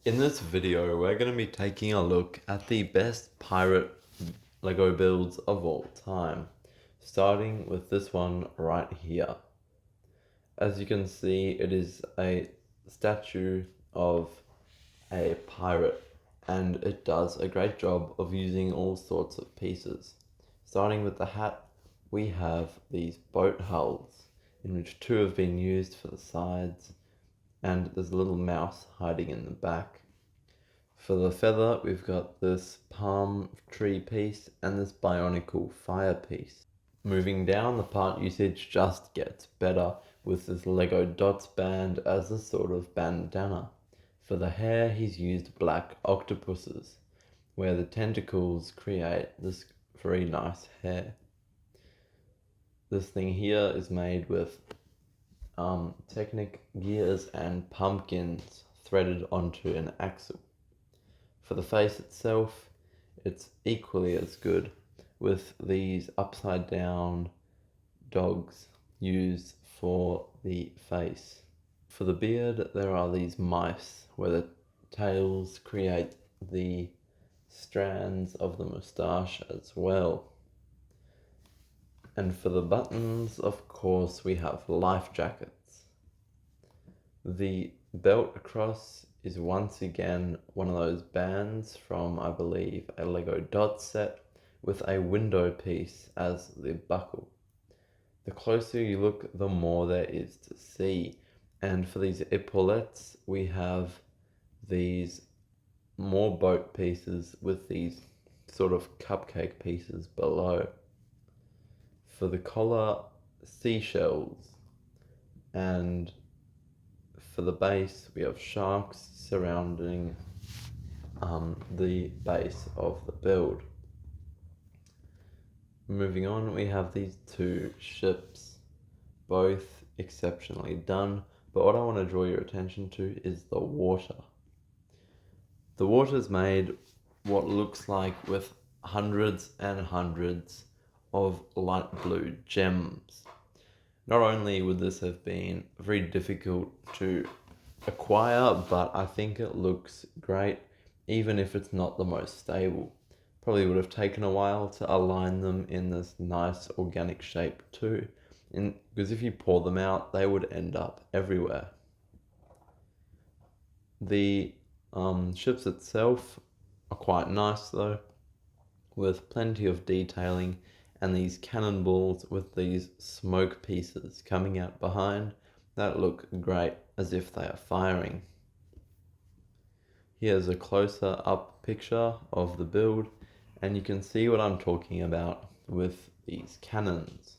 In this video, we're going to be taking a look at the best pirate Lego builds of all time, starting with this one right here. As you can see, it is a statue of a pirate, and it does a great job of using all sorts of pieces. Starting with the hat, we have these boat hulls, in which two have been used for the sides, and there's a little mouse hiding in the back. For the feather, we've got this palm tree piece and this bionicle fire piece. Moving down, the part usage just gets better with this Lego dots band as a sort of bandana. For the hair, he's used black octopuses, where the tentacles create this very nice hair. This thing here is made with Technic gears and pumpkins threaded onto an axle. For the face itself, it's equally as good, with these upside down dogs used for the face. For the beard, there are these mice where the tails create the strands of the moustache as well. And for the buttons, of course, we have life jackets. The belt across is once again one of those bands from, I believe, a Lego dot set with a window piece as the buckle. The closer you look, the more there is to see. And for these epaulettes, we have these more boat pieces with these sort of cupcake pieces below. For the collar, seashells, and for the base, we have sharks surrounding the base of the build. Moving on, we have these two ships, both exceptionally done, but what I want to draw your attention to is the water. The water's made what looks like with hundreds and hundreds of light blue gems. Not only would this have been very difficult to acquire, but I think it looks great even if it's not the most stable. Probably would have taken a while to align them in this nice organic shape too, because if you pour them out, they would end up everywhere. The ships itself are quite nice though, with plenty of detailing and these cannonballs with these smoke pieces coming out behind that look great as if they are firing. Here's a closer up picture of the build, and you can see what I'm talking about with these cannons.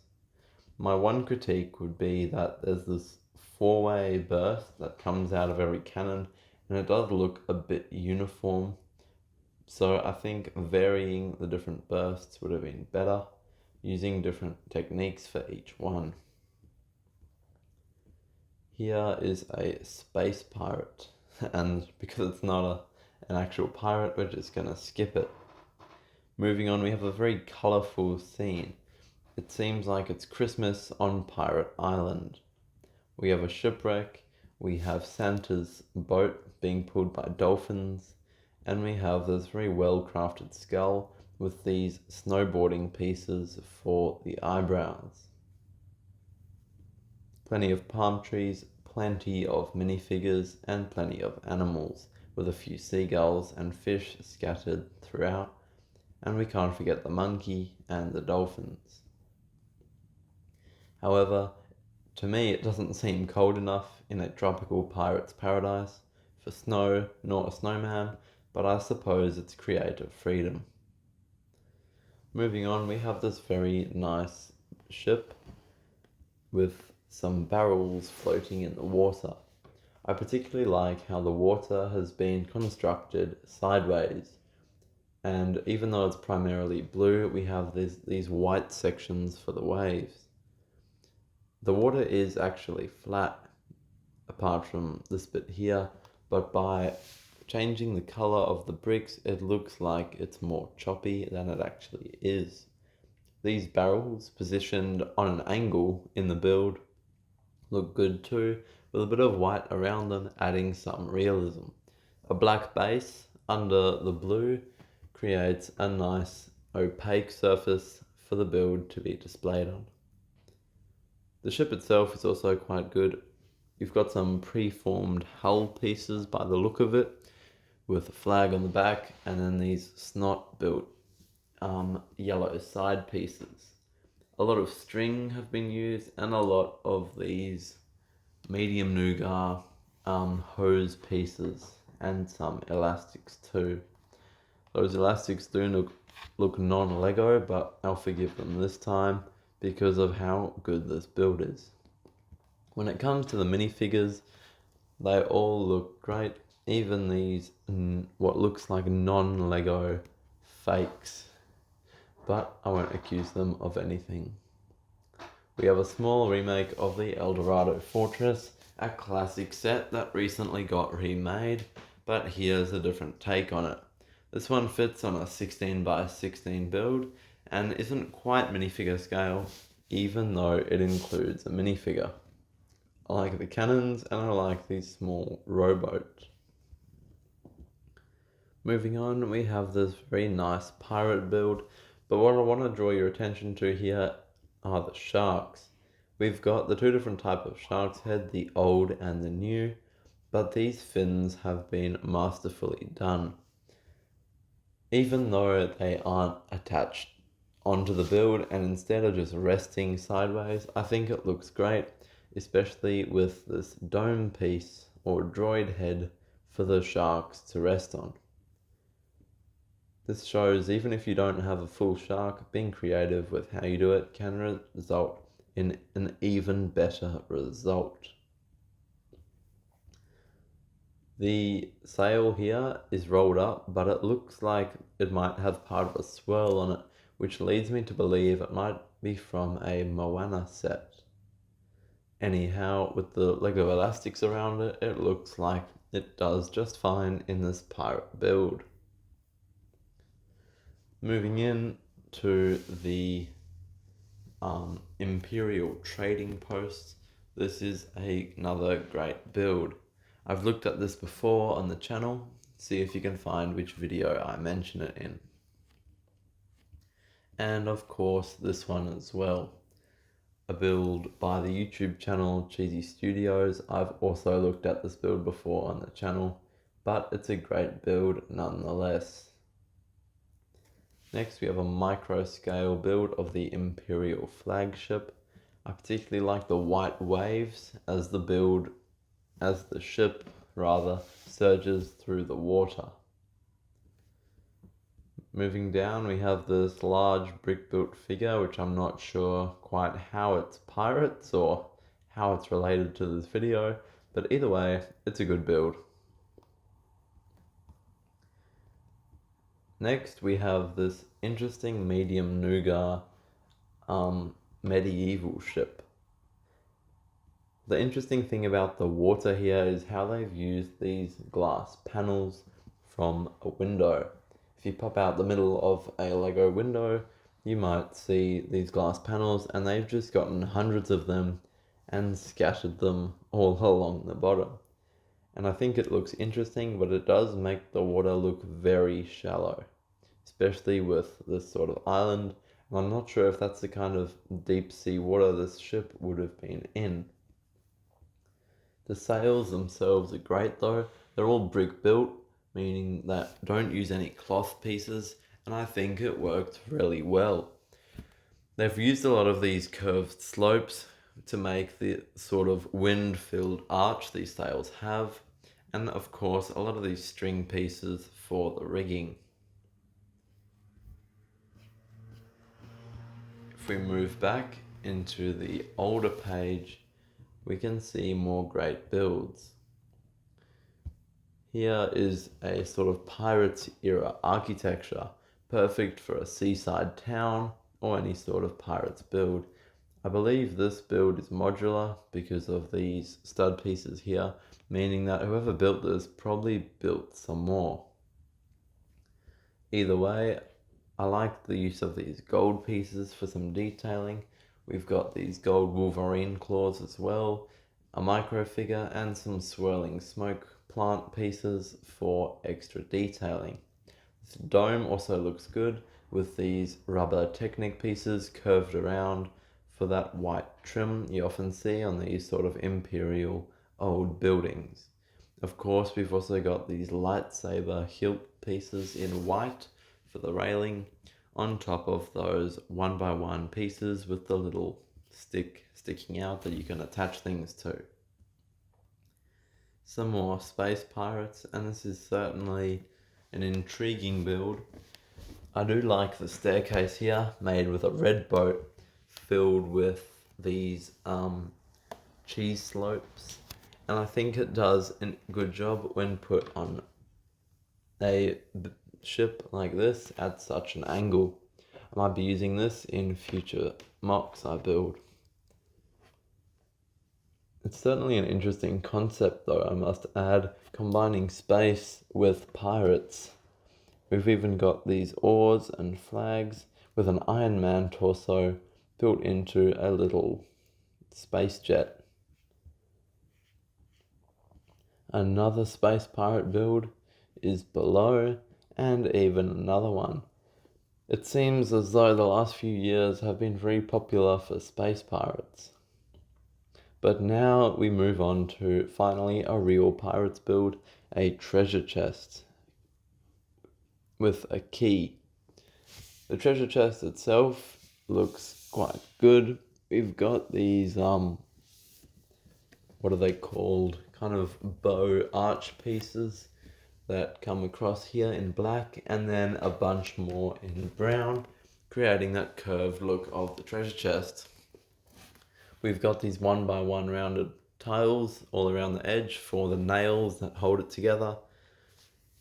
My one critique would be that there's this four-way burst that comes out of every cannon, and it does look a bit uniform. So I think varying the different bursts would have been better, using different techniques for each one. Here is a space pirate, and because it's not an actual pirate, we're just going to skip it. Moving on, we have a very colourful scene. It seems like it's Christmas on Pirate Island. We have a shipwreck, we have Santa's boat being pulled by dolphins, and we have this very well crafted skull with these snowboarding pieces for the eyebrows. Plenty of palm trees, plenty of minifigures, and plenty of animals, with a few seagulls and fish scattered throughout, and we can't forget the monkey and the dolphins. However, to me it doesn't seem cold enough in a tropical pirate's paradise for snow nor a snowman, but I suppose it's creative freedom. Moving on, we have this very nice ship with some barrels floating in the water. I particularly like how the water has been constructed sideways, and even though it's primarily blue, we have these white sections for the waves. The water is actually flat, apart from this bit here, but by changing the color of the bricks, it looks like it's more choppy than it actually is. These barrels, positioned on an angle in the build, look good too, with a bit of white around them, adding some realism. A black base under the blue creates a nice opaque surface for the build to be displayed on. The ship itself is also quite good. You've got some pre-formed hull pieces by the look of it, with a flag on the back, and then these snot-built yellow side pieces. A lot of string have been used, and a lot of these medium nougat hose pieces, and some elastics too. Those elastics do look non-Lego, but I'll forgive them this time because of how good this build is. When it comes to the minifigures, they all look great. Even these, what looks like non-Lego fakes, but I won't accuse them of anything. We have a small remake of the Eldorado Fortress, a classic set that recently got remade, but here's a different take on it. This one fits on a 16x16 build and isn't quite minifigure scale, even though it includes a minifigure. I like the cannons and I like these small rowboats. Moving on, we have this very nice pirate build, but what I want to draw your attention to here are the sharks. We've got the two different types of shark's head, the old and the new, but these fins have been masterfully done. Even though they aren't attached onto the build and instead are just resting sideways, I think it looks great, especially with this dome piece or droid head for the sharks to rest on. This shows even if you don't have a full shark, being creative with how you do it can result in an even better result. The sail here is rolled up, but it looks like it might have part of a swirl on it, which leads me to believe it might be from a Moana set. Anyhow, with the Lego elastics around it, it looks like it does just fine in this pirate build. Moving in to the Imperial trading post, this is another great build. I've looked at this before on the channel, see if you can find which video I mention it in. And of course this one as well. A build by the YouTube channel Cheesy Studios. I've also looked at this build before on the channel, but it's a great build nonetheless. Next we have a micro scale build of the Imperial flagship. I particularly like the white waves as the ship surges through the water. Moving down we have this large brick built figure, which I'm not sure quite how it's pirates or how it's related to this video, but either way it's a good build. Next we have this interesting medium nougat medieval ship. The interesting thing about the water here is how they've used these glass panels from a window. If you pop out the middle of a Lego window, you might see these glass panels, and they've just gotten hundreds of them and scattered them all along the bottom. And I think it looks interesting, but it does make the water look very shallow, especially with this sort of island. And I'm not sure if that's the kind of deep sea water this ship would have been in. The sails themselves are great though. They're all brick built, meaning that don't use any cloth pieces, and I think it worked really well. They've used a lot of these curved slopes to make the sort of wind-filled arch these sails have, and of course a lot of these string pieces for the rigging. If we move back into the older page, we can see more great builds. Here is a sort of Pirates era architecture, perfect for a seaside town or any sort of Pirates build. I believe this build is modular because of these stud pieces here, meaning that whoever built this probably built some more. Either way, I like the use of these gold pieces for some detailing. We've got these gold Wolverine claws as well, a micro figure, and some swirling smoke plant pieces for extra detailing. This dome also looks good with these rubber Technic pieces curved around for that white trim you often see on these sort of Imperial old buildings. Of course, we've also got these lightsaber hilt pieces in white for the railing, on top of those 1x1 pieces with the little stick sticking out that you can attach things to. Some more space pirates, and this is certainly an intriguing build. I do like the staircase here, made with a red boat filled with these cheese slopes, and I think it does a good job when put on a ship like this at such an angle. I might be using this in future MOCs I build. It's certainly an interesting concept though, I must add, combining space with pirates. We've even got these oars and flags with an Iron Man torso built into a little space jet. Another space pirate build is below, and even another one. It seems as though the last few years have been very popular for space pirates. But now we move on to finally a real pirates build, a treasure chest with a key. The treasure chest itself looks quite good. We've got these what are they called? Kind of bow arch pieces that come across here in black, and then a bunch more in brown, creating that curved look of the treasure chest. We've got these 1x1 rounded tiles all around the edge for the nails that hold it together.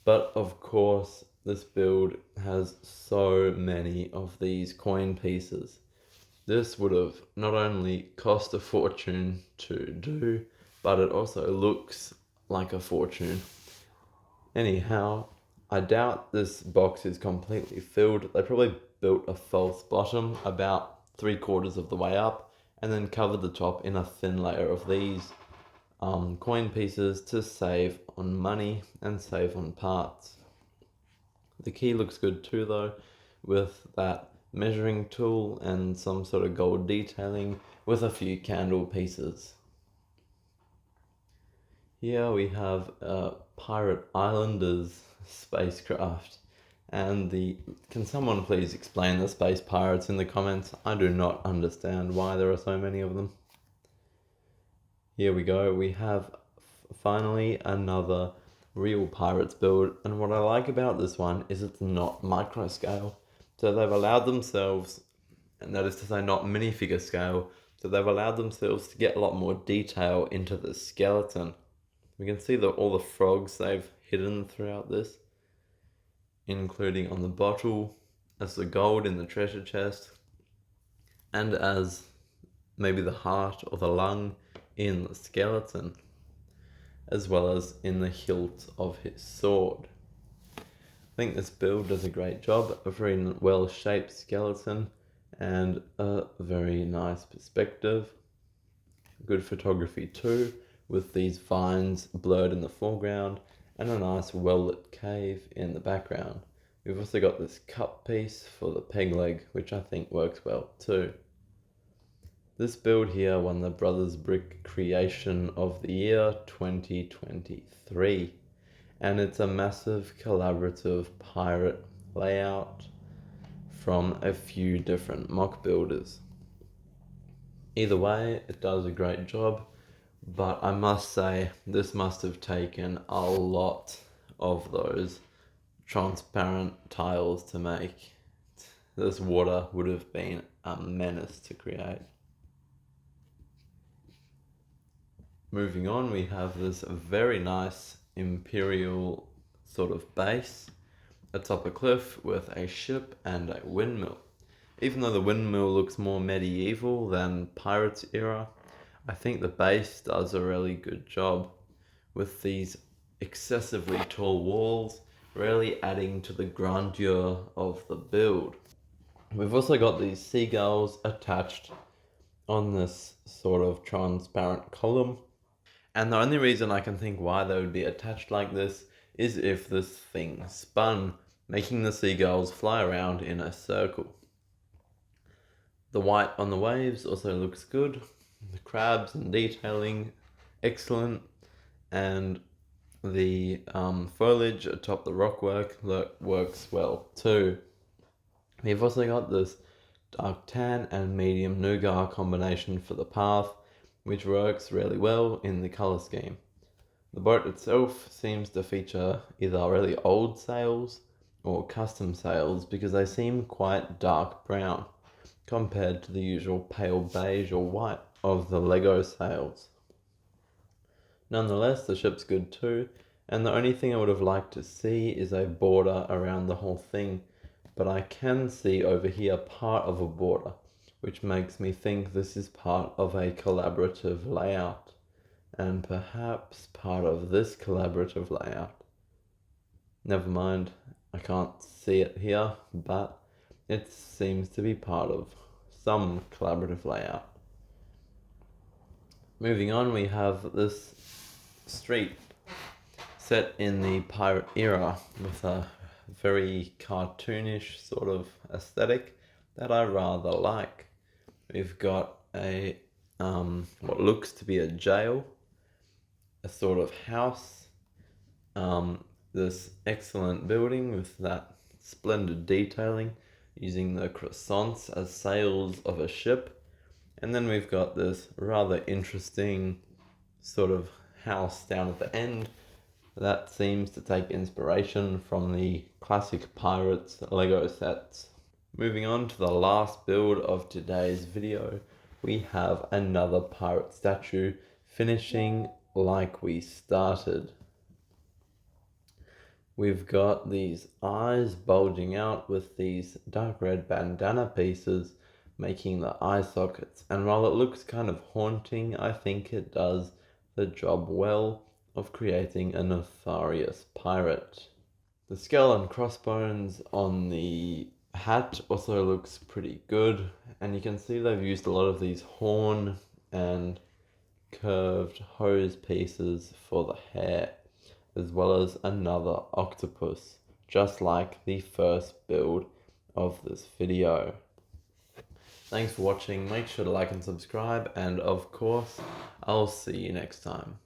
But of course, this build has so many of these coin pieces. This would have not only cost a fortune to do, but it also looks like a fortune. Anyhow, I doubt this box is completely filled. They probably built a false bottom about 3/4 of the way up, and then covered the top in a thin layer of these coin pieces to save on money and save on parts. The key looks good too though, with that measuring tool and some sort of gold detailing with a few candle pieces. Here we have a Pirate Islanders spacecraft, and can someone please explain the space pirates in the comments? I do not understand why there are so many of them. Here we go, we have finally another real pirates build, and what I like about this one is it's not micro scale. So they've allowed themselves, and that is to say not minifigure scale, so they've allowed themselves to get a lot more detail into the skeleton. We can see all the frogs they've hidden throughout this, including on the bottle, as the gold in the treasure chest, and as maybe the heart or the lung in the skeleton, as well as in the hilt of his sword. I think this build does a great job, a very well shaped skeleton and a very nice perspective. Good photography too, with these vines blurred in the foreground and a nice well lit cave in the background. We've also got this cup piece for the peg leg, which I think works well too. This build here won the Brothers Brick Creation of the Year 2023, and it's a massive collaborative pirate layout from a few different mock builders. Either way, it does a great job, but I must say this must have taken a lot of those transparent tiles to make. This water would have been a menace to create. Moving on, we have this very nice Imperial sort of base atop a cliff with a ship and a windmill. Even though the windmill looks more medieval than Pirates era, I think the base does a really good job with these excessively tall walls, really adding to the grandeur of the build. We've also got these seagulls attached on this sort of transparent column, And the only reason I can think why they would be attached like this is if this thing spun, making the seagulls fly around in a circle. The white on the waves also looks good. The crabs and detailing, excellent. And the foliage atop the rockwork works well too. We've also got this dark tan and medium nougat combination for the path, which works really well in the colour scheme. The boat itself seems to feature either really old sails or custom sails because they seem quite dark brown compared to the usual pale beige or white of the Lego sails. Nonetheless, the ship's good too, and the only thing I would have liked to see is a border around the whole thing, but I can see over here part of a border, which makes me think this is part of a collaborative layout, and perhaps part of this collaborative layout. Never mind, I can't see it here, but it seems to be part of some collaborative layout. Moving on, we have this street set in the pirate era with a very cartoonish sort of aesthetic that I rather like. We've got a what looks to be a jail, a sort of house, this excellent building with that splendid detailing using the croissants as sails of a ship, and then we've got this rather interesting sort of house down at the end that seems to take inspiration from the classic Pirates Lego sets. Moving on to the last build of today's video, we have another pirate statue finishing like we started. We've got these eyes bulging out with these dark red bandana pieces making the eye sockets, and while it looks kind of haunting, I think it does the job well of creating a nefarious pirate. The skull and crossbones on the hat also looks pretty good, and you can see they've used a lot of these horn and curved hose pieces for the hair, as well as another octopus, just like the first build of this video. Thanks for watching, make sure to like and subscribe, and of course, I'll see you next time.